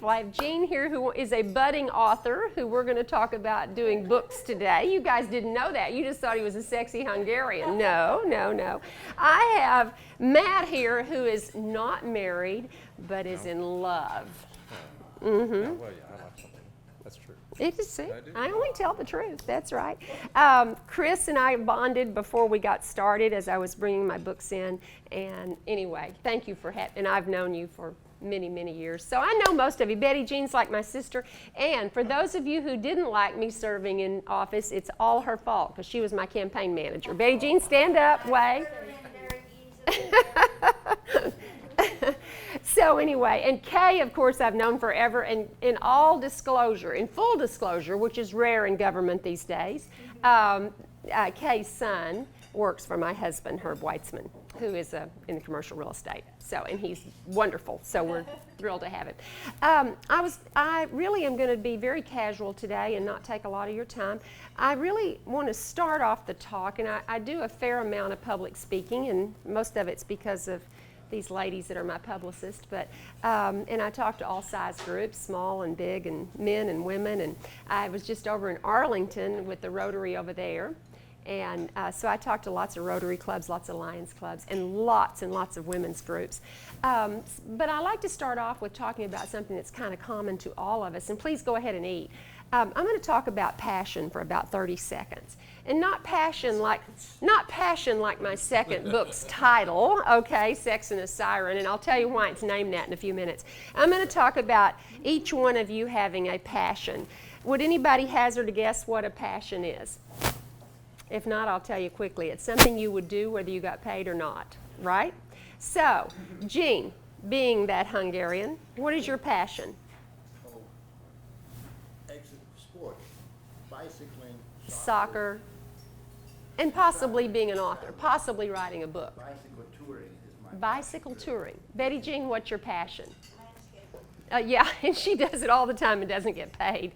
I have Jean here, who is a budding author, who we're going to talk about doing books today. You guys didn't know that. You just thought he was a sexy Hungarian. No, no, no. I have Matt here, who is not married, but is in love. Well, yeah, I like something. That's true. It is, see, I do. I only tell the truth. That's right. Chris and I bonded before we got started as I was bringing my books in. And anyway, thank you for and I've known you for many, many years. So I know most of you. Betty Jean's like my sister. And for those of you who didn't like me serving in office, it's all her fault because she was my campaign manager. Betty Jean, stand up, wave. So anyway, and Kay, of course, I've known forever, and in all disclosure, in full disclosure, which is rare in government these days, Kay's son works for my husband, Herb Weitzman, who is in the commercial real estate. So, and he's wonderful. So we're thrilled to have it. I really am going to be very casual today and not take a lot of your time. I really want to start off the talk, and I do a fair amount of public speaking, and most of it's because of these ladies that are my publicists, but and I talk to all size groups, small and big, and men and women, and I was just over in Arlington with the Rotary over there, and so I talked to lots of Rotary clubs, lots of Lions clubs, and lots of women's groups. But I like to start off with talking about something that's kind of common to all of us, and please go ahead and eat. I'm going to talk about passion for about 30 seconds. And not passion like my second book's title, okay, Sex and a Siren, and I'll tell you why it's named that in a few minutes. I'm going to talk about each one of you having a passion. Would anybody hazard a guess what a passion is? If not, I'll tell you quickly. It's something you would do whether you got paid or not, right? So, Jean, being that Hungarian, what is your passion? Sports, bicycling, Soccer, and possibly being an author, possibly writing a book. bicycle touring is my Bicycle touring. Betty Jean, what's your passion? Yeah, and she does it all the time and doesn't get paid.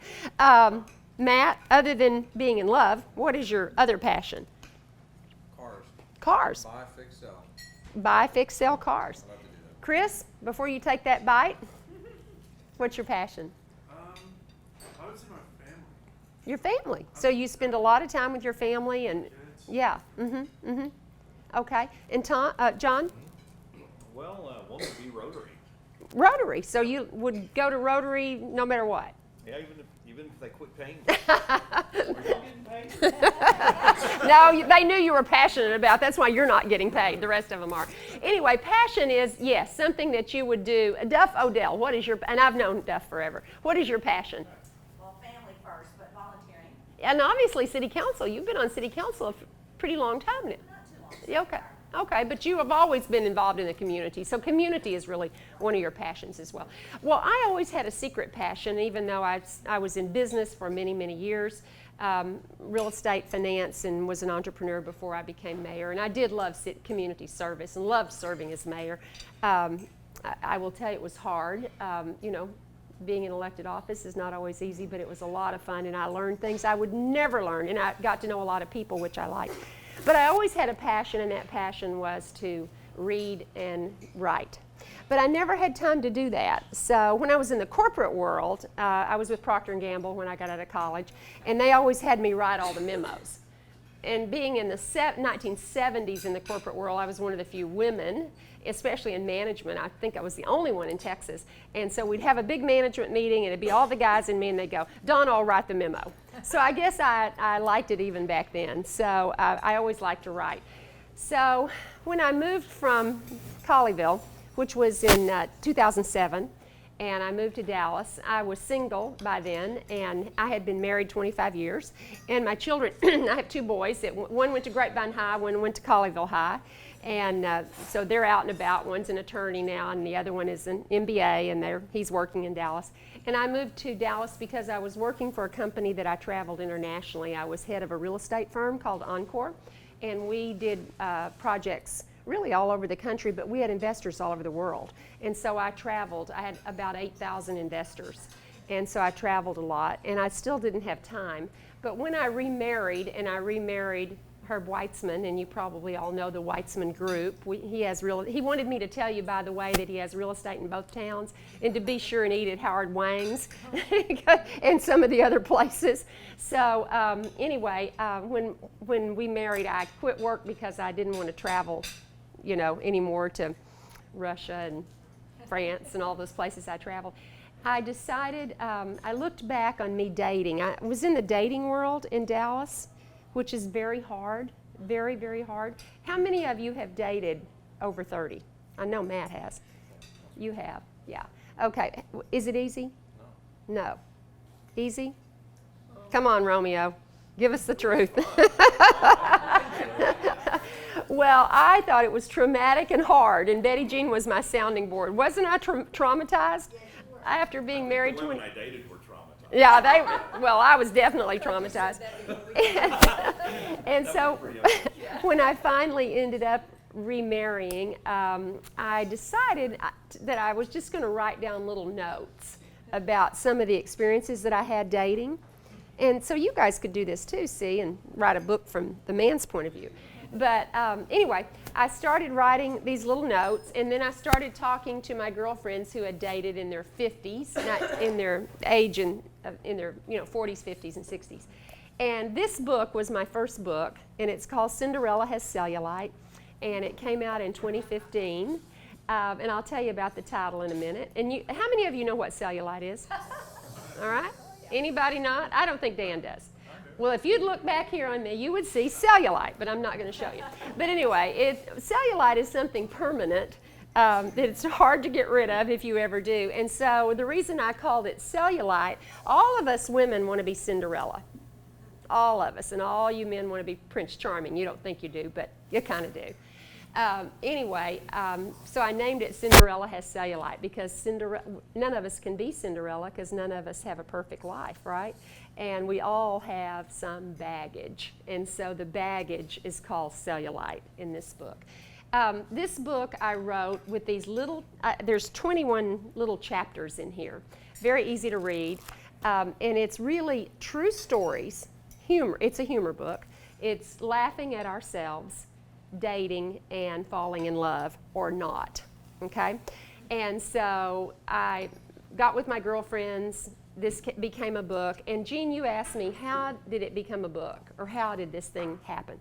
Matt, other than being in love, what is your other passion? Cars. Cars. Buy, fix, sell. Buy, fix, sell cars. I love to do that. Chris, before you take that bite, what's your passion? I would say my family. Your family. So you spend a lot of time with your family, and Kids. yeah. Okay. And John? Well, one would be Rotary. Rotary. So you would go to Rotary no matter what. Yeah, even if they quit paying. Are you getting paid? No, they knew you were passionate about. That's why you're not getting paid. The rest of them are. Anyway, passion is, yes, something that you would do. Duff Odell, what is your, and I've known Duff forever. What is your passion? Well, family first, but volunteering. And obviously city council. You've been on city council a pretty long time now. Not too long. Yeah, okay. Okay, but you have always been involved in the community, so community is really one of your passions as well. Well, I always had a secret passion, even though I was in business for many, many years, real estate, finance, and was an entrepreneur before I became mayor. And I did love community service and loved serving as mayor. I will tell you it was hard. You know, being in elected office is not always easy, but it was a lot of fun, and I learned things I would never learn, and I got to know a lot of people, which I liked. But I always had a passion, and that passion was to read and write. But I never had time to do that. So when I was in the corporate world, I was with Procter & Gamble when I got out of college, and they always had me write all the memos. And being in the 1970s in the corporate world, I was one of the few women, especially in management. I think I was the only one in Texas. And so we'd have a big management meeting, and it'd be all the guys and me, and they'd go, Donna, I'll write the memo. So I guess I liked it even back then. So I always liked to write. So when I moved from Colleyville, which was in 2007, and I moved to Dallas, I was single by then, and I had been married 25 years. And my children, I have two boys. One went to Grapevine High, one went to Colleyville High. And so they're out and about. One's an attorney now, and the other one is an MBA, and he's working in Dallas. And I moved to Dallas because I was working for a company that I traveled internationally. I was head of a real estate firm called Encore, and we did projects really all over the country, but we had investors all over the world. And so I traveled. I had about 8,000 investors. And so I traveled a lot, and I still didn't have time. But when I remarried, and I remarried Arp Weitzman, and you probably all know the Weitzman group. He wanted me to tell you, by the way, that he has real estate in both towns, and to be sure and eat at Howard Wang's and some of the other places. So anyway, when we married, I quit work because I didn't want to travel, anymore to Russia and France and all those places I traveled. I decided, I looked back on me dating. I was in the dating world in Dallas, which is very hard, very, very hard. How many of you have dated over 30? I know Matt has. You have, yeah. Okay, is it easy? No. No. Easy? Come on, Romeo, give us the truth. Well, I thought it was traumatic and hard, and Betty Jean was my sounding board. Wasn't I traumatized? After being married The women I dated were traumatized. Yeah, I was definitely traumatized. And so when I finally ended up remarrying, I decided that I was just going to write down little notes about some of the experiences that I had dating. And so you guys could do this too, see, and write a book from the man's point of view. But anyway, I started writing these little notes, and then I started talking to my girlfriends who had dated in their 50s, not in their age, in their 40s, 50s, and 60s. And this book was my first book, and it's called Cinderella Has Cellulite, and it came out in 2015. And I'll tell you about the title in a minute. And how many of you know what cellulite is? All right? Anybody not? I don't think Dan does. Well, if you'd look back here on me, you would see cellulite, but I'm not going to show you. But anyway, cellulite is something permanent that it's hard to get rid of if you ever do. And so the reason I called it cellulite, all of us women want to be Cinderella. All of us. And all you men want to be Prince Charming. You don't think you do, but you kind of do. Anyway, so I named it Cinderella Has Cellulite because none of us can be Cinderella because none of us have a perfect life, right? And we all have some baggage. And so the baggage is called cellulite in this book. This book I wrote with these there's 21 little chapters in here. Very easy to read. And it's really true stories, humor. It's a humor book. It's laughing at ourselves, dating, and falling in love or not, okay? And so I got with my girlfriends. This became a book. And Jean, you asked me, how did it become a book? Or how did this thing happen?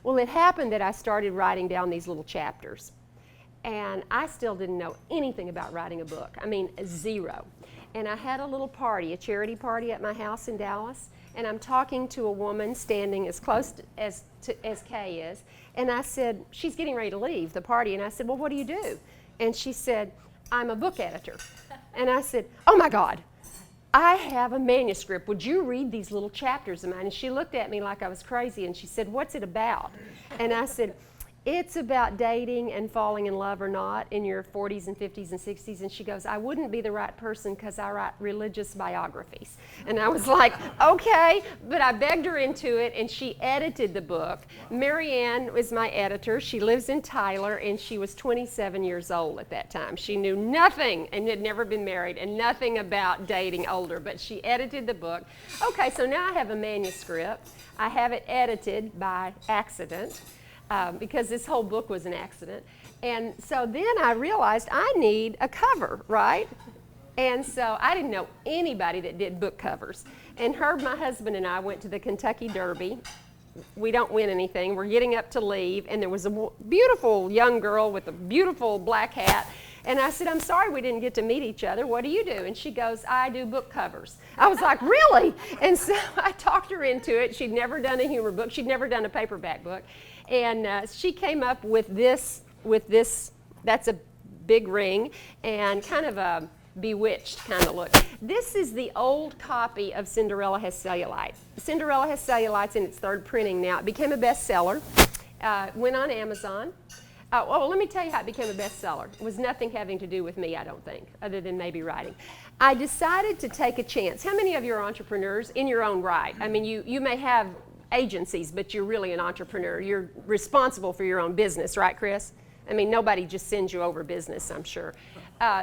Well, it happened that I started writing down these little chapters. And I still didn't know anything about writing a book. I mean, zero. And I had a little party, a charity party at my house in Dallas. And I'm talking to a woman standing as close as Kay is. And I said, she's getting ready to leave the party. And I said, well, what do you do? And she said, I'm a book editor. And I said, oh my God, I have a manuscript. Would you read these little chapters of mine? And she looked at me like I was crazy. And she said, what's it about? And I said, it's about dating and falling in love or not in your 40s and 50s and 60s. And she goes, I wouldn't be the right person because I write religious biographies. And I was like, okay, but I begged her into it, and she edited the book. Marianne was my editor. She lives in Tyler, and she was 27 years old at that time. She knew nothing and had never been married and nothing about dating older, but she edited the book. Okay, so now I have a manuscript. I have it edited by accident. Because this whole book was an accident. And so then I realized I need a cover, right? And so I didn't know anybody that did book covers. And my husband and I went to the Kentucky Derby. We don't win anything. We're getting up to leave, and there was a beautiful young girl with a beautiful black hat. And I said, I'm sorry we didn't get to meet each other. What do you do? And she goes, I do book covers. I was like, really? And so I talked her into it. She'd never done a humor book. She'd never done a paperback book. And she came up with this, that's a big ring, and kind of a bewitched kind of look. This is the old copy of Cinderella Has Cellulite. Cinderella Has Cellulite's in its third printing now. It became a bestseller, went on Amazon. Well, let me tell you how it became a bestseller. It was nothing having to do with me, I don't think, other than maybe writing. I decided to take a chance. How many of you are entrepreneurs in your own right? I mean, you may have agencies, but you're really an entrepreneur. You're responsible for your own business, right, Chris? I mean, nobody just sends you over business, I'm sure.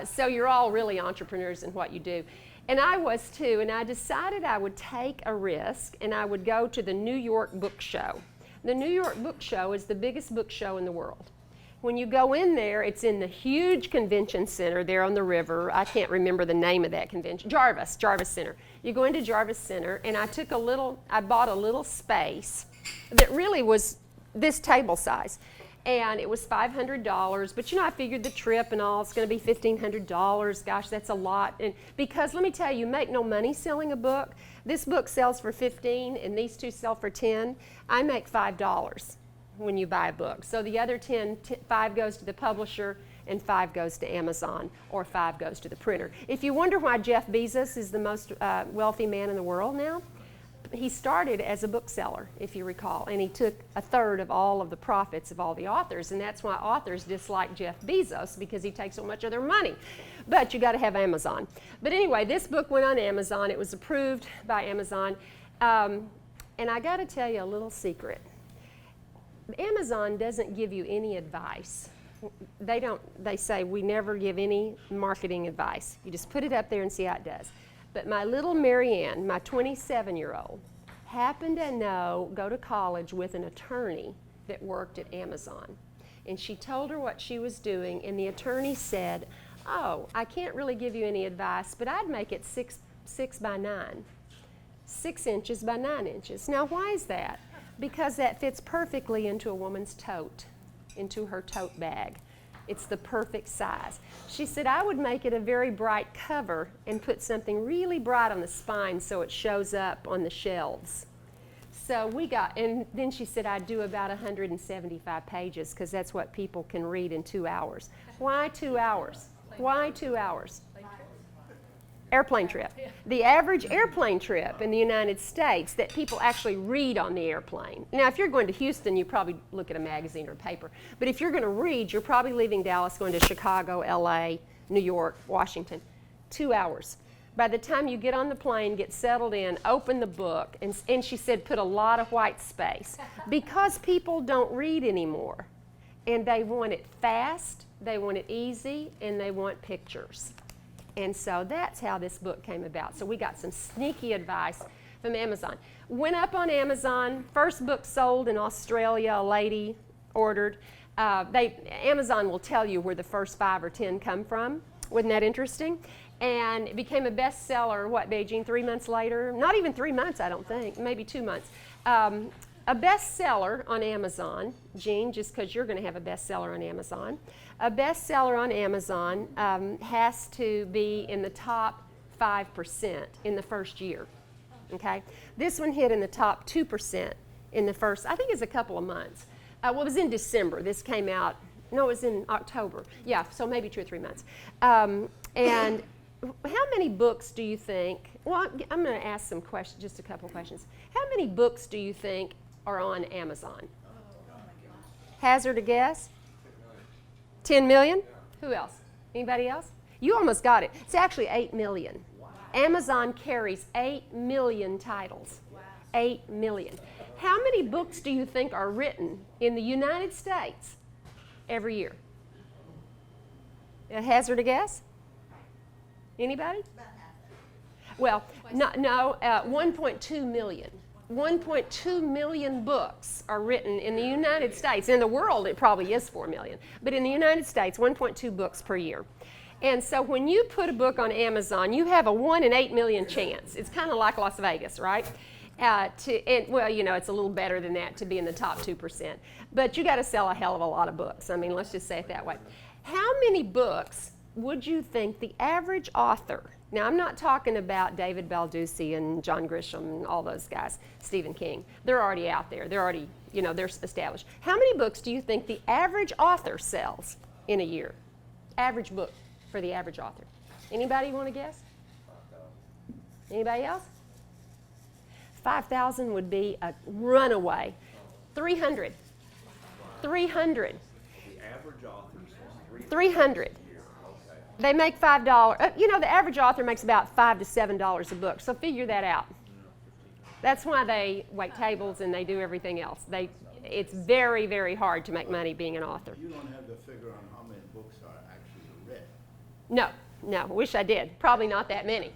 So you're all really entrepreneurs in what you do. And I was too, and I decided I would take a risk, and I would go to the New York Book Show. The New York Book Show is the biggest book show in the world. When you go in there, it's in the huge convention center there on the river. I can't remember the name of that convention. Jarvis Center. You go into Jarvis Center, and I bought a little space that really was this table size. And it was $500, but I figured the trip and all, it's going to be $1,500. Gosh, that's a lot. And because let me tell you, make no money selling a book. This book sells for $15, and these two sell for $10. I make $5 when you buy a book. So the other $5 goes to the publisher, and $5 goes to Amazon, or $5 goes to the printer. If you wonder why Jeff Bezos is the most wealthy man in the world now, he started as a bookseller, if you recall, and he took a third of all of the profits of all the authors, and that's why authors dislike Jeff Bezos, because he takes so much of their money. But you got to have Amazon. But anyway, this book went on Amazon. It was approved by Amazon, and I got to tell you a little secret. Amazon doesn't give you any advice. They say we never give any marketing advice. You just put it up there and see how it does. But my little Marianne, my 27-year-old, happened to go to college with an attorney that worked at Amazon. And she told her what she was doing, and the attorney said, "Oh, I can't really give you any advice, but I'd make it 6 by 9. 6 inches by 9 inches. Now, why is that? Because that fits perfectly into a woman's tote, into her tote bag. It's the perfect size." She said, "I would make it a very bright cover and put something really bright on the spine so it shows up on the shelves." So and then she said, "I'd do about 175 pages because that's what people can read in 2 hours." Why 2 hours? Why 2 hours? Airplane trip. The average airplane trip in the United States that people actually read on the airplane. Now, if you're going to Houston, you probably look at a magazine or a paper. But if you're going to read, you're probably leaving Dallas, going to Chicago, LA, New York, Washington. 2 hours. By the time you get on the plane, get settled in, open the book, and she said put a lot of white space. Because people don't read anymore. And they want it fast, they want it easy, and they want pictures. And so that's how this book came about. So we got some sneaky advice from Amazon. Went up on Amazon, first book sold in Australia, a lady ordered. Amazon will tell you where the first 5 or 10 come from. Wasn't that interesting? And it became a bestseller, Beijing, 3 months later? Not even 3 months, I don't think, maybe 2 months. A bestseller on Amazon, Jean, just because you're going to have a bestseller on Amazon. A bestseller on Amazon has to be in the top 5% in the first year. Okay? This one hit in the top 2% in the first, I think it's a couple of months. It was in December. This came out, no, it was in October. Yeah, so maybe 2 or 3 months. And how many books do you think, well, I'm going to ask some questions, just a couple of questions. How many books do you think are on Amazon? Hazard a guess? 10 million? Who else? Anybody else? You almost got it. It's actually 8 million. Wow. Amazon carries 8 million titles. Wow. 8 million. How many books do you think are written in the United States every year? A hazard a guess? Anybody? Well, no, 1.2 million. 1.2 million books are written in the United States. In the world, it probably is 4 million. But in the United States, 1.2 books per year. And so when you put a book on Amazon, you have a 1 in 8 million chance. It's kind of like Las Vegas, right? It's a little better than that to be in the top 2%. But you got to sell a hell of a lot of books. I mean, let's just say it that way. How many books would you think the average author, now I'm not talking about David Baldacci and John Grisham and all those guys, Stephen King. They're already out there. They're already, they're established. How many books do you think the average author sells in a year? Average book for the average author. Anybody want to guess? 5,000. Anybody else? 5,000 would be a runaway. 300. 300. The average author sells 300. They make $5. The average author makes about $5 to $7 a book. So figure that out. That's why they wait tables and they do everything else. It's very, very hard to make money being an author. You don't have the figure on how many books are actually read. No. I wish I did. Probably not that many.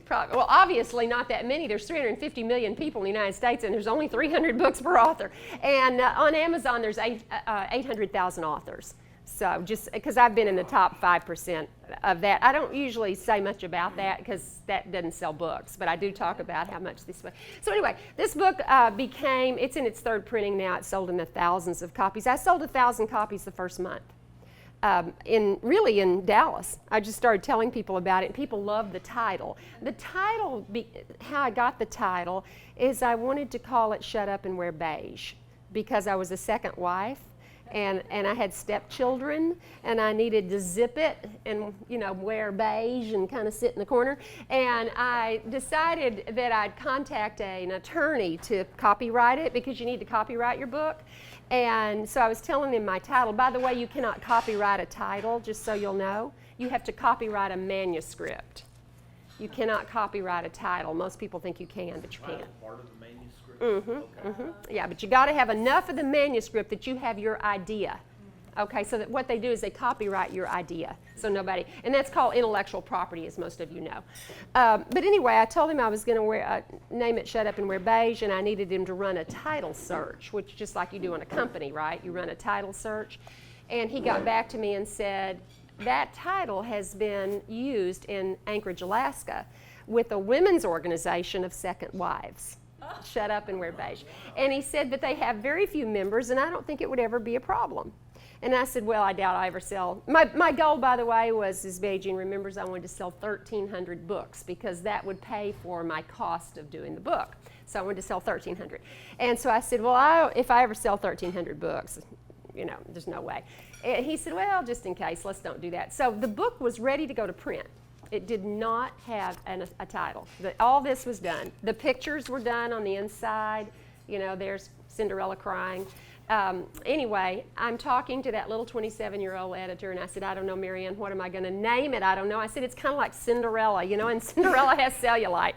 Probably, well, obviously not that many. There's 350 million people in the United States, and there's only 300 books per author. And on Amazon, there's 800,000 authors. So just because I've been in the top 5% of that. I don't usually say much about that because that doesn't sell books, but I do talk about how much this book. So anyway, this book it's in its third printing now. It's sold in the thousands of copies. I sold 1,000 copies the first month. In Dallas. I just started telling people about it, and people loved the title. The title, how I got the title, is I wanted to call it Shut Up and Wear Beige, because I was a second wife, and I had stepchildren, and I needed to zip it and wear beige and kind of sit in the corner. And I decided that I'd contact an attorney to copyright it, because you need to copyright your book. And so I was telling them my title. By the way, you cannot copyright a title, just so you'll know. You have to copyright a manuscript. You cannot copyright a title. Most people think you can, but you can't. Part of the manuscript? Yeah, but you got to have enough of the manuscript that you have your idea. Okay, so that what they do is they copyright your idea, so nobody, and that's called intellectual property, as most of you know. But anyway, I told him I was going to name it Shut Up and Wear Beige, and I needed him to run a title search, which just like you do in a company, right? You run a title search. And he got back to me and said, that title has been used in Anchorage, Alaska, with a women's organization of second wives. Shut Up and Wear Beige. And he said that they have very few members, and I don't think it would ever be a problem. And I said, well, I doubt I ever sell. My goal, by the way, was, as Beijing remembers, I wanted to sell 1,300 books, because that would pay for my cost of doing the book. So I wanted to sell 1,300. And so I said, well, if I ever sell 1,300 books, there's no way. And he said, well, just in case, let's don't do that. So the book was ready to go to print. It did not have a title. All this was done. The pictures were done on the inside. There's Cinderella crying. Anyway, I'm talking to that little 27-year-old editor, and I said, I don't know, Marianne, what am I going to name it? I don't know. I said, it's kind of like Cinderella, and Cinderella Has Cellulite.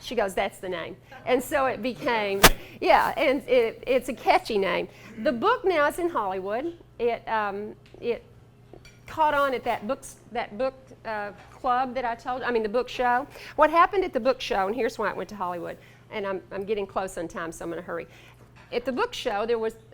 She goes, that's the name. And so it became, and it's a catchy name. The book now is in Hollywood. It caught on at that book club that I told you, the book show. What happened at the book show, and here's why it went to Hollywood, and I'm getting close on time, so I'm going to hurry. At the book show,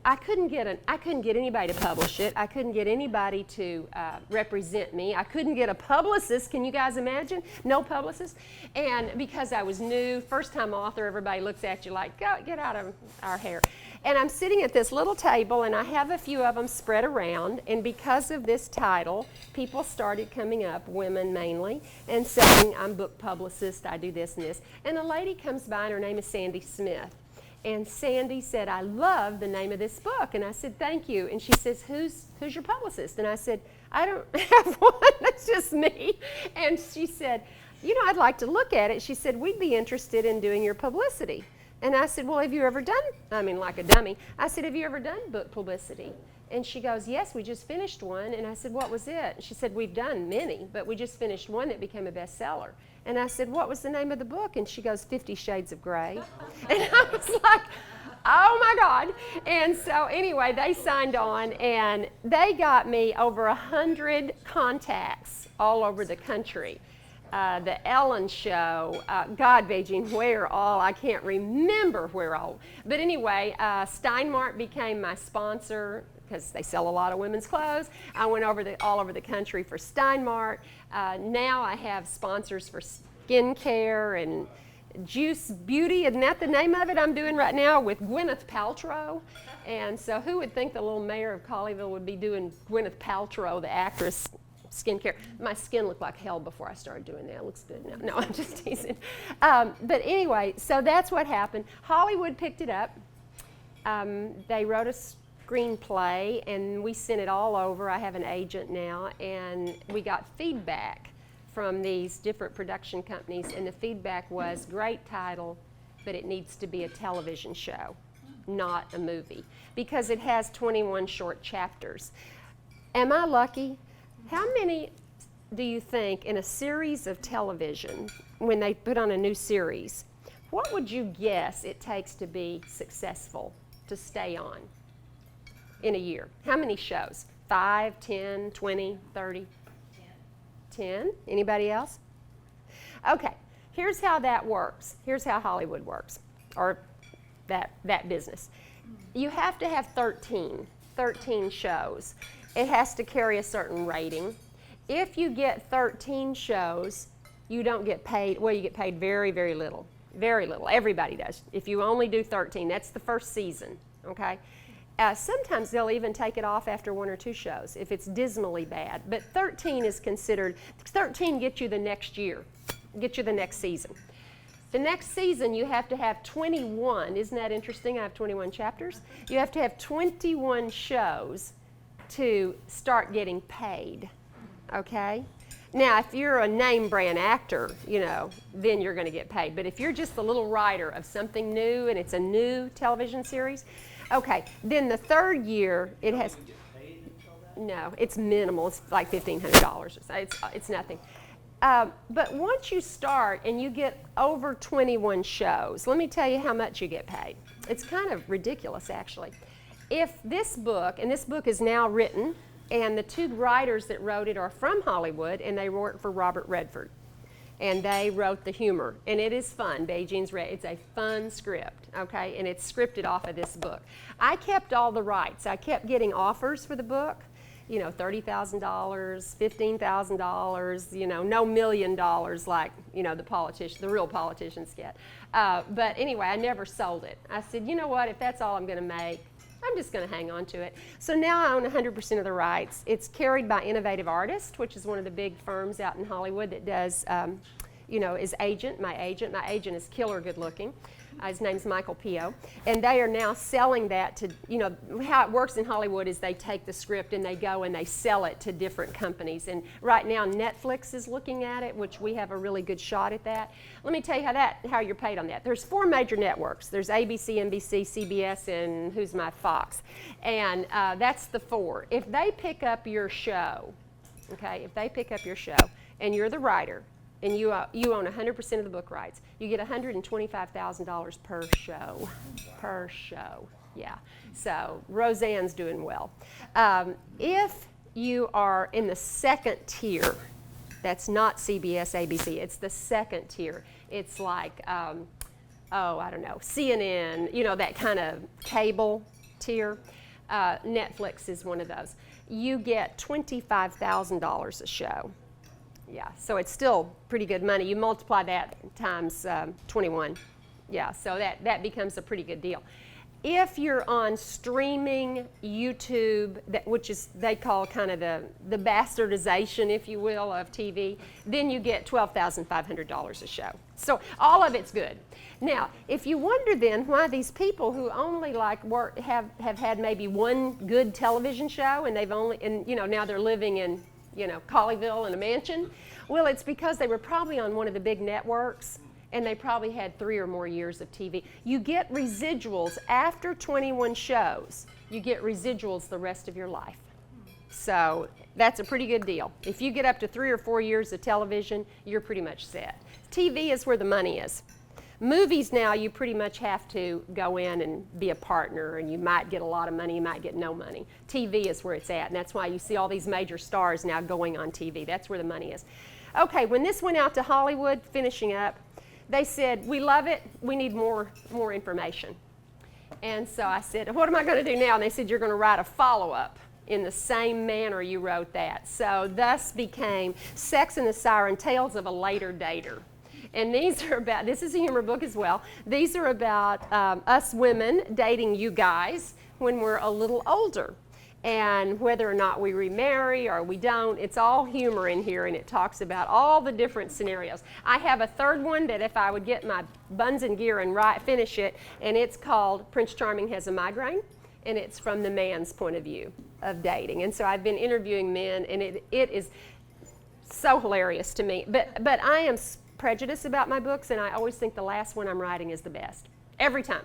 I couldn't get anybody to publish it. I couldn't get anybody to represent me. I couldn't get a publicist. Can you guys imagine? No publicist. And because I was new, first-time author, everybody looks at you like, go, get out of our hair. And I'm sitting at this little table, and I have a few of them spread around. And because of this title, people started coming up, women mainly, and saying, I'm book publicist, I do this and this. And a lady comes by, and her name is Sandy Smith. And Sandy said, I love the name of this book. And I said, thank you. And she says, who's your publicist? And I said, I don't have one. That's just me. And she said, I'd like to look at it. She said, we'd be interested in doing your publicity. And I said, well, have you ever done, like a dummy. I said, have you ever done book publicity? And she goes, yes, we just finished one. And I said, what was it? And she said, we've done many, but we just finished one that became a bestseller. And I said, what was the name of the book? And she goes, 50 Shades of Grey. And I was like, oh my God. And so anyway, they signed on, and they got me over 100 contacts all over the country. The Ellen Show, God, Beijing, where all, I can't remember where all. But anyway, Steinmart became my sponsor, because they sell a lot of women's clothes. I went all over the country for Steinmart. Now I have sponsors for skincare and Juice Beauty. Isn't that the name of it I'm doing right now with Gwyneth Paltrow? And so who would think the little mayor of Colleyville would be doing Gwyneth Paltrow, the actress, skincare? My skin looked like hell before I started doing that. It looks good now. No, I'm just teasing. But anyway, so that's what happened. Hollywood picked it up. They wrote a screenplay, and we sent it all over. I have an agent now, and we got feedback from these different production companies, and the feedback was, great title, but it needs to be a television show, not a movie, because it has 21 short chapters. Am I lucky? How many do you think in a series of television, when they put on a new series, what would you guess it takes to be successful, to stay on in a year? How many shows? 5, 10, 20, 30? 10. Anybody else? Okay, here's how that works. Here's how Hollywood works, or that business. You have to have 13 shows. It has to carry a certain rating. If you get 13 shows, you don't get paid, well, you get paid very, very little. Very little. Everybody does. If you only do 13, that's the first season, okay? Sometimes they'll even take it off after 1 or 2 shows if it's dismally bad. But 13 is considered, 13 gets you the next year, gets you the next season. The next season you have to have 21, isn't that interesting? I have 21 chapters. You have to have 21 shows to start getting paid, okay? Now, if you're a name brand actor, you know, then you're going to get paid. But if you're just a little writer of something new and it's a new television series, okay, then the third year it has. You get paid until that? No, it's minimal. It's like $1,500 or so. It's nothing. But once you start and you get over 21 shows, let me tell you how much you get paid. It's kind of ridiculous, actually. If this book, and this book is now written, and the 2 writers that wrote it are from Hollywood, and they worked for Robert Redford. And they wrote the humor, and it is fun. Beijing's Red. It's a fun script, okay? And it's scripted off of this book. I kept all the rights. I kept getting offers for the book, you know, $30,000, $15,000, you know, no $1 million like, you know, the real politicians get. But anyway, I never sold it. I said, you know what, if that's all I'm going to make, I'm just going to hang on to it. So now I own 100% of the rights. It's carried by Innovative Artists, which is one of the big firms out in Hollywood that does, you know, is agent. My agent is killer good looking. His name's Michael Pio. And they are now selling that to, you know, how it works in Hollywood is they take the script and they go and they sell it to different companies. And right now Netflix is looking at it, which we have a really good shot at that. Let me tell you how you're paid on that. There's 4 major networks. There's ABC, NBC, CBS, and who's my Fox. And that's the 4. If they pick up your show, okay, if they pick up your show and you're the writer, and you own 100% of the book rights, you get $125,000 per show. Wow. Per show, yeah. So Roseanne's doing well. If you are in the second tier, that's not CBS, ABC, it's the second tier. It's like, I don't know, CNN, you know, that kind of cable tier. Netflix is one of those. You get $25,000 a show. Yeah, so it's still pretty good money. You multiply that times 21. Yeah, so that becomes a pretty good deal. If you're on streaming YouTube, which is they call kind of the bastardization, if you will, of TV, then you get $12,500 a show. So all of it's good. Now, if you wonder then why these people who only like have had maybe one good television show and you know, now they're living in, you know, Colleyville in a mansion. Well, it's because they were probably on one of the big networks and they probably had 3 or more years of TV. You get residuals after 21 shows. You get residuals the rest of your life. So that's a pretty good deal. If you get up to 3 or 4 years of television, you're pretty much set. TV is where the money is. Movies now, you pretty much have to go in and be a partner, and you might get a lot of money, you might get no money. TV is where it's at, and that's why you see all these major stars now going on TV. That's where the money is. Okay, when this went out to Hollywood, finishing up, they said, we love it, we need more information. And so I said, what am I going to do now? And they said, you're going to write a follow-up in the same manner you wrote that. So thus became Sex and the Siren, Tales of a Later Dater. And these are about, this is a humor book as well, these are about us women dating you guys when we're a little older. And whether or not we remarry or we don't, it's all humor in here, and it talks about all the different scenarios. I have a third one that if I would get my buns and gear and finish it, and it's called Prince Charming Has a Migraine, and it's from the man's point of view of dating. And so I've been interviewing men, and it is so hilarious to me. But I am prejudiced about my books, and I always think the last one I'm writing is the best, every time.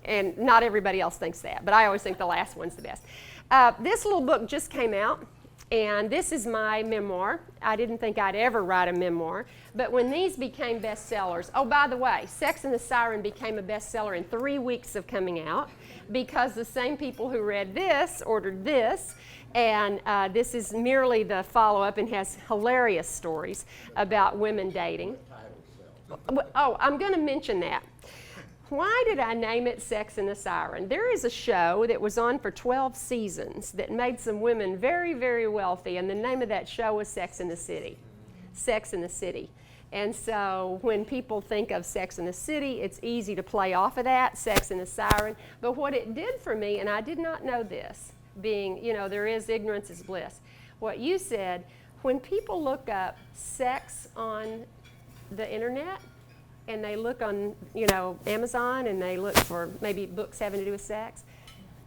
And not everybody else thinks that, but I always think the last one's the best. This little book just came out, and this is my memoir. I didn't think I'd ever write a memoir, but when these became bestsellers, oh, by the way, Sex and the Siren became a bestseller in 3 weeks of coming out because the same people who read this ordered this, and this is merely the follow-up and has hilarious stories about women dating. Oh, I'm going to mention that. Why did I name it Sex and the Siren? There is a show that was on for 12 seasons that made some women very, very wealthy, and the name of that show was Sex and the City. Sex and the City. And so when people think of Sex and the City, it's easy to play off of that, Sex and the Siren. But what it did for me, and I did not know this, being, there is ignorance is bliss. What you said, when people look up sex on the internet, and they look on, Amazon, and they look for maybe books having to do with sex,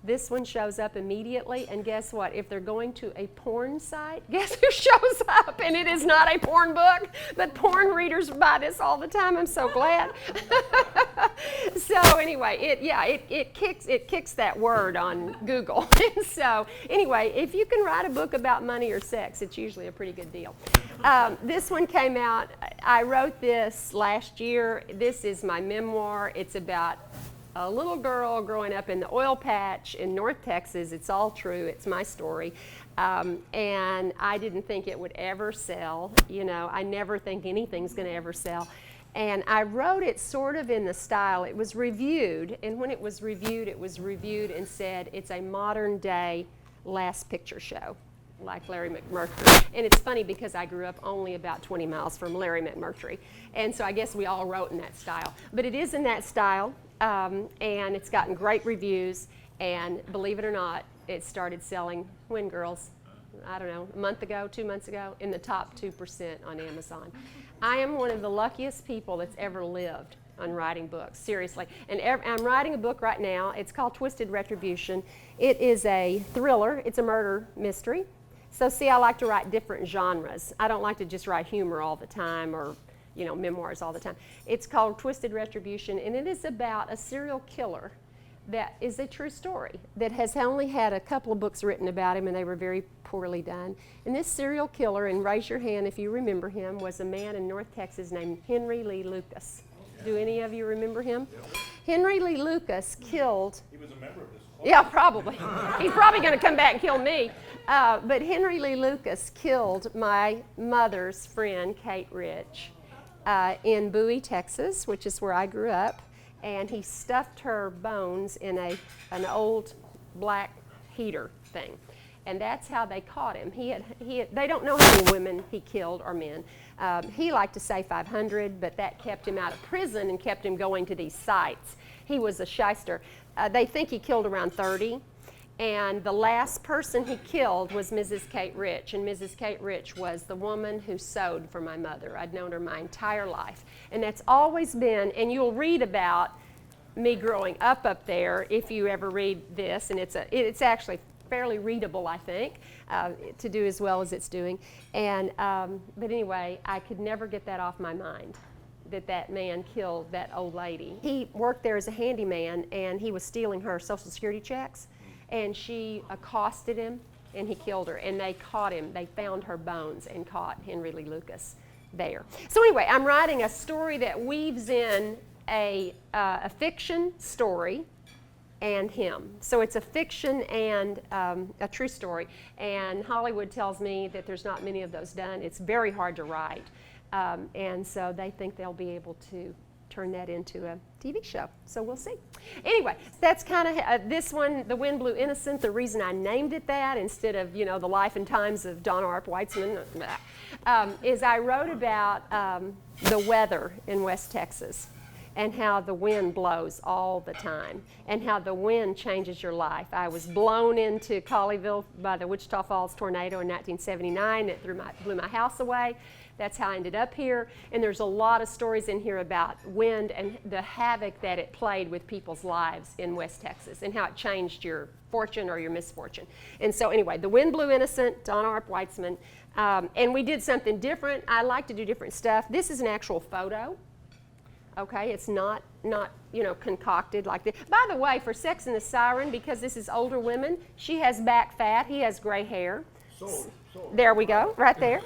this one shows up immediately, and guess what? If they're going to a porn site, guess who shows up? And it is not a porn book, but porn readers buy this all the time. I'm so glad. So anyway, it kicks that word on Google. So anyway, if you can write a book about money or sex, it's usually a pretty good deal. This one came out, I wrote this last year. This is my memoir. It's about a little girl growing up in the oil patch in North Texas. It's all true. It's my story. And I didn't think it would ever sell. I never think anything's going to ever sell. And I wrote it sort of in the style. It was reviewed, and when it was reviewed and said it's a modern day Last Picture Show, like Larry McMurtry. And it's funny because I grew up only about 20 miles from Larry McMurtry. And so I guess we all wrote in that style. But it is in that style. And it's gotten great reviews, and believe it or not, it started selling when, girls? I don't know, a month ago, 2 months ago, in the top 2% on Amazon. I am one of the luckiest people that's ever lived on writing books, seriously. And I'm writing a book right now. It's called Twisted Retribution. It is a thriller. It's a murder mystery. So see, I like to write different genres. I don't like to just write humor all the time or memoirs all the time. It's called Twisted Retribution, and it is about a serial killer that is a true story that has only had a couple of books written about him, and they were very poorly done. And this serial killer, and raise your hand if you remember him, was a man in North Texas named Henry Lee Lucas. Do any of you remember him? Henry Lee Lucas killed... He was a member of this club. Yeah, probably. He's probably going to come back and kill me. But Henry Lee Lucas killed my mother's friend, Kate Rich, in Bowie, Texas, which is where I grew up, and he stuffed her bones in an old black heater thing, and that's how they caught him. They don't know how many women he killed or men. He liked to say 500, but that kept him out of prison and kept him going to these sites. He was a shyster. They think he killed around 30. And the last person he killed was Mrs. Kate Rich, and Mrs. Kate Rich was the woman who sewed for my mother. I'd known her my entire life, and that's always been, and you'll read about me growing up there if you ever read this, and it's actually fairly readable, I think, to do as well as it's doing. And but anyway, I could never get that off my mind, that man killed that old lady. He worked there as a handyman, and he was stealing her Social Security checks. And she accosted him, and he killed her. And they caught him. They found her bones and caught Henry Lee Lucas there. So anyway, I'm writing a story that weaves in a fiction story and him. So it's a fiction and a true story. And Hollywood tells me that there's not many of those done. It's very hard to write. And so they think they'll be able to turn that into a TV show. So we'll see. Anyway, that's kind of this one, The Wind Blew Innocent. The reason I named it that instead of, The Life and Times of Donna Arp Weitzman, is I wrote about the weather in West Texas and how the wind blows all the time and how the wind changes your life. I was blown into Colleyville by the Wichita Falls tornado in 1979. It blew my house away. That's how I ended up here. And there's a lot of stories in here about wind and the havoc that it played with people's lives in West Texas and how it changed your fortune or your misfortune. And so anyway, The Wind Blew Innocent, Donna Arp Weitzman. And we did something different. I like to do different stuff. This is an actual photo. Okay, it's not concocted like this. By the way, for Sex and the Siren, because this is older women, she has back fat, he has gray hair. There we go, right there.